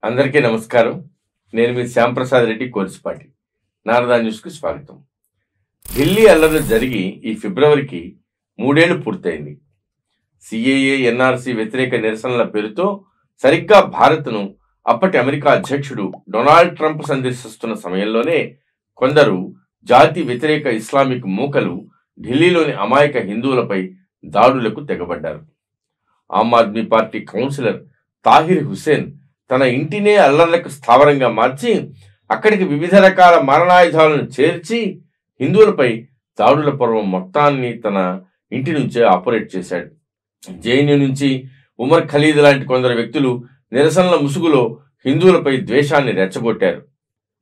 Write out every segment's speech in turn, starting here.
అందరికీ నమస్కారం. నేను మీ శ్యాంప్రసాద్ రెడ్డి కోర్సుపాటి. నారదా న్యూస్కి స్వాగతం. ఢిల్లీ అల్లర్లు జరిగి ఈ ఫిబ్రవరికి 3 ఏళ్లు పూర్తయింది. సిఏఏ ఎన్ఆర్సీ వ్యతిరేక నిరసనల పేరుతో సరిగ్గా భారత్ను అప్పటి అమెరికా అధ్యక్షుడు డొనాల్డ్ ట్రంప్ సందర్శిస్తున్న సమయంలోనే కొందరు జాతి వ్యతిరేక ఇస్లామిక్ మూకలు ఢిల్లీలోని అమాయక హిందువులపై దాడులకు తెగబడ్డారు. ఆమ్ ఆద్మీ పార్టీ కౌన్సిలర్ తాహిర్ హుసేన్ తన ఇంటినే అల్లర్లకు స్థావరంగా మార్చి అక్కడికి వివిధ రకాల మారణాయుధాలను చేర్చి హిందువులపై దాడుల పర్వం మొత్తాన్ని తన ఇంటి నుంచే ఆపరేట్ చేశాడు. జేఎన్యూ నుంచి ఉమర్ ఖలీద్ లాంటి కొందరు వ్యక్తులు నిరసనల ముసుగులో హిందువులపై ద్వేషాన్ని రెచ్చగొట్టారు.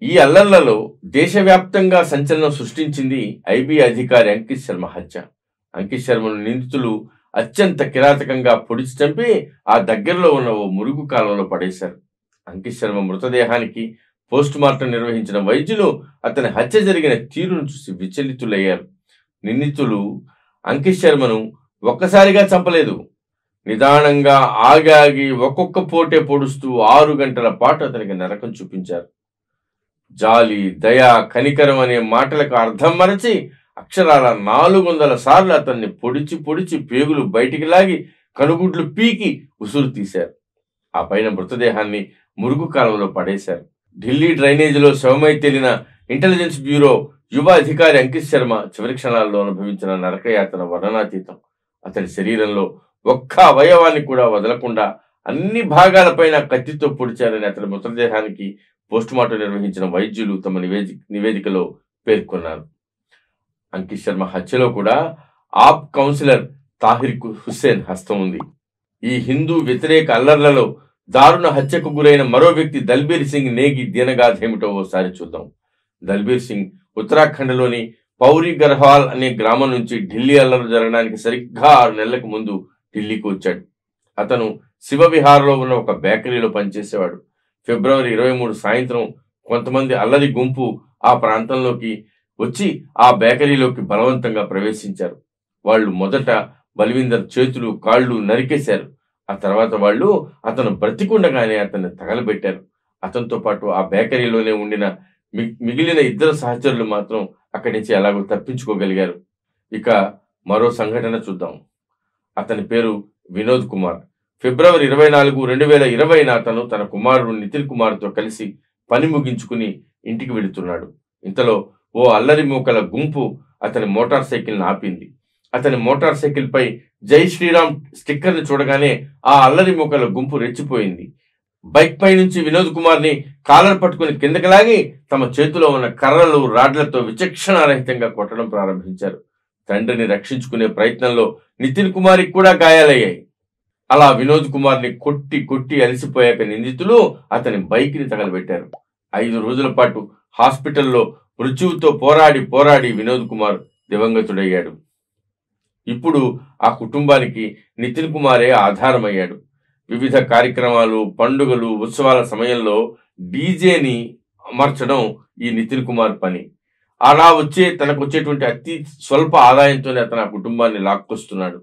ఈ అల్లర్లలో దేశవ్యాప్తంగా సంచలనం సృష్టించింది ఐబీ అధికారి అంకిత్ శర్మ హత్య. అంకిత్ శర్మను నిందితులు అత్యంత కిరాతకంగా పొడిచి చంపి ఆ దగ్గరలో ఉన్న ఓ మురుగు కాలంలో పడేశారు. అంకిత్ శర్మ మృతదేహానికి పోస్ట్ మార్టం నిర్వహించిన వైద్యులు అతని హత్య జరిగిన తీరును చూసి విచలితులయ్యారు. నిందితులు అంకిత్ శర్మను ఒక్కసారిగా చంపలేదు, నిదానంగా ఆగాగి ఒక్కొక్క పోటే పొడుస్తూ 6 గంటల పాటు అతనికి నరకం చూపించారు. జాలి, దయ, కనికరం అనే మాటలకు అర్థం మరచి అక్షరాల 400 సార్లు అతన్ని పొడిచి పొడిచి పేగులు బయటికి లాగి కనుగుడ్లు పీకి ఉసురు తీశారు. ఆ పైన మృతదేహాన్ని మురుగు కాలంలో పడేశారు. ఢిల్లీ డ్రైనేజీలో శవమై తేలిన ఇంటెలిజెన్స్ బ్యూరో యువ అధికారి అంకిత్ శర్మ చివరి క్షణాల్లో అనుభవించిన నరకయాతన వర్ణనాతీతం. అతని శరీరంలో ఒక్క అవయవాన్ని కూడా వదలకుండా అన్ని భాగాలపైన కత్తితో పొడిచారని అతని మృతదేహానికి పోస్టుమార్టం నిర్వహించిన వైద్యులు తమ నివేదికలో పేర్కొన్నారు. అంకిత్ శర్మ హత్యలో కూడా ఆప్ కౌన్సిలర్ తాహిర్ హుస్సేన్ హస్తం ఉంది. ఈ హిందూ వ్యతిరేక అల్లర్లలో దారుణ హత్యకు గురైన మరో వ్యక్తి దల్బీర్ సింగ్ నేగి దీనగాథ ఏమిటో ఓసారి చూద్దాం. దల్బీర్ సింగ్ ఉత్తరాఖండ్లోని పౌరి గర్హాల్ అనే గ్రామం నుంచి ఢిల్లీ అల్లర్లు జరగడానికి సరిగ్గా 6 నెలలకు ముందు ఢిల్లీకి వచ్చాడు. అతను శివవిహార్లో ఉన్న ఒక బేకరీలో పనిచేసేవాడు. ఫిబ్రవరి 23 సాయంత్రం కొంతమంది అల్లరి గుంపు ఆ ప్రాంతంలోకి వచ్చి ఆ బేకరీలోకి బలవంతంగా ప్రవేశించారు. వాళ్ళు మొదట బల్వీందర్ చేతులు కాళ్ళు నరికేశారు. ఆ తర్వాత వాళ్ళు అతను బ్రతికుండగానే అతన్ని తగలబెట్టారు. అతనితో పాటు ఆ బేకరీలోనే ఉండిన మిగిలిన 2 సహచరులు మాత్రం అక్కడి నుంచి ఎలాగో తప్పించుకోగలిగారు. ఇక మరో సంఘటన చూద్దాం. అతని పేరు వినోద్ కుమార్. ఫిబ్రవరి 24, 2020 అతను తన కుమారుడు నితిన్ కుమార్తో కలిసి పని ముగించుకుని ఇంటికి వెళుతున్నాడు. ఇంతలో ఓ అల్లరి మూకల గుంపు అతని మోటార్ సైకిల్ని ఆపింది. అతని మోటార్ సైకిల్ పై జై శ్రీరామ్ స్టిక్కర్ని చూడగానే ఆ అల్లరి మూకల గుంపు రెచ్చిపోయింది. బైక్ పై నుంచి వినోద్ కుమార్ని కాలర్ పట్టుకుని కిందకి లాగి తమ చేతిలో ఉన్న కర్రలు, రాడ్లతో విచక్షణారహితంగా కొట్టడం ప్రారంభించారు. తండ్రిని రక్షించుకునే ప్రయత్నంలో నితిన్ కుమార్కి కూడా గాయాలయ్యాయి. అలా వినోద్ కుమార్ని కొట్టి కొట్టి అలసిపోయాక నిందితులు అతని బైక్ని తగలబెట్టారు. 5 రోజుల పాటు హాస్పిటల్లో మృత్యువుతో పోరాడి పోరాడి వినోద్ కుమార్ దివంగతుడయ్యాడు. ఇప్పుడు ఆ కుటుంబానికి నితిన్ కుమారే ఆధారమయ్యాడు. వివిధ కార్యక్రమాలు, పండుగలు, ఉత్సవాల సమయంలో డీజేని అమర్చడం ఈ నితిన్ కుమార్ పని. అలా తనకు వచ్చేటువంటి అతి స్వల్ప ఆదాయంతోనే అతను ఆ కుటుంబాన్ని లాక్కొస్తున్నాడు.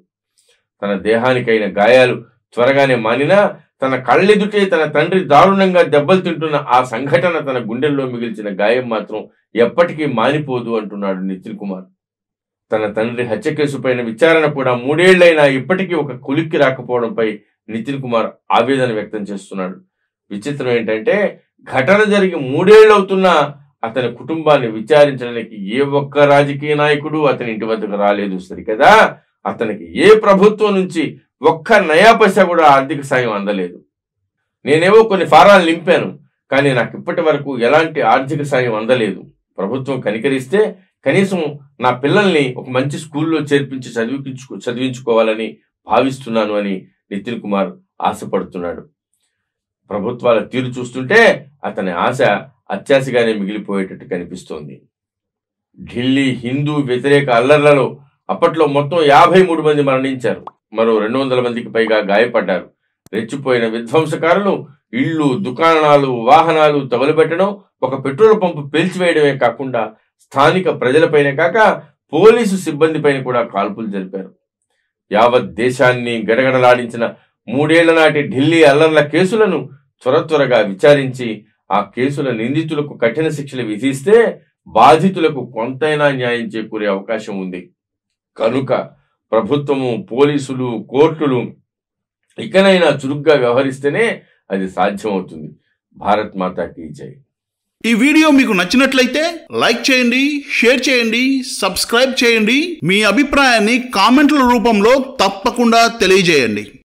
తన దేహానికైన గాయాలు త్వరగానే మానినా తన కళ్ళెదుటే తన తండ్రి దారుణంగా దెబ్బలు తింటున్న ఆ సంఘటన తన గుండెల్లో మిగిల్చిన గాయం మాత్రం ఎప్పటికీ మానిపోదు అంటున్నాడు నితిన్ కుమార్. తన తండ్రి హత్య కేసు పైన విచారణ కూడా 3 ఏళ్లైనా ఇప్పటికీ ఒక కొలిక్కి రాకపోవడంపై నితిన్ కుమార్ ఆవేదన వ్యక్తం చేస్తున్నాడు. విచిత్రం ఏంటంటే ఘటన జరిగి 3 ఏళ్ళు అవుతున్నా అతని కుటుంబాన్ని విచారించడానికి ఏ ఒక్క రాజకీయ నాయకుడు అతని ఇంటి వద్దకు రాలేదు. సరికదా అతనికి ఏ ప్రభుత్వం నుంచి ఒక్క నయా పైసా కూడా ఆర్థిక సాయం అందలేదు. నేనేవో కొన్ని ఫారాలు నింపాను, కానీ నాకు ఇప్పటి వరకు ఎలాంటి ఆర్థిక సాయం అందలేదు. ప్రభుత్వం కనికరిస్తే కనీసం నా పిల్లల్ని ఒక మంచి స్కూల్లో చేర్పించి చదివించుకోవాలని భావిస్తున్నాను అని నితిన్ కుమార్ ఆశపడుతున్నాడు. ప్రభుత్వాల తీరు చూస్తుంటే అతని ఆశ అత్యాశగానే మిగిలిపోయేటట్టు కనిపిస్తోంది. ఢిల్లీ హిందూ వ్యతిరేక అల్లర్లలో అప్పట్లో మొత్తం 53 మంది మరణించారు. మరో 200 మందికి పైగా గాయపడ్డారు. రెచ్చిపోయిన విధ్వంసకారులు ఇళ్లు, దుకాణాలు, వాహనాలు తగులబెట్టడం, ఒక పెట్రోల్ పంపు పేల్చివేయడమే కాకుండా స్థానిక ప్రజలపైన కాక పోలీసు సిబ్బంది పైన కూడా కాల్పులు జరిపారు. యావత్ దేశాన్ని గడగడలాడించిన 3 ఏళ్ల నాటి ఢిల్లీ అల్లర్ల కేసులను త్వరగా విచారించి ఆ కేసుల నిందితులకు కఠిన శిక్షలు విధిస్తే బాధితులకు కొంతైనా న్యాయం చేకూరే అవకాశం ఉంది. కనుక ప్రభుత్వము, పోలీసులు, కోర్టులు ఇకనైనా చురుగ్గా వ్యవహరిస్తేనే అది సాధ్యమవుతుంది. భారత్ మాతాకి జై. ఈ వీడియో మీకు నచ్చినట్లయితే లైక్ చేయండి, షేర్ చేయండి, సబ్స్క్రైబ్ చేయండి. మీ అభిప్రాయాన్ని కామెంట్ల రూపంలో తప్పకుండా తెలియజేయండి.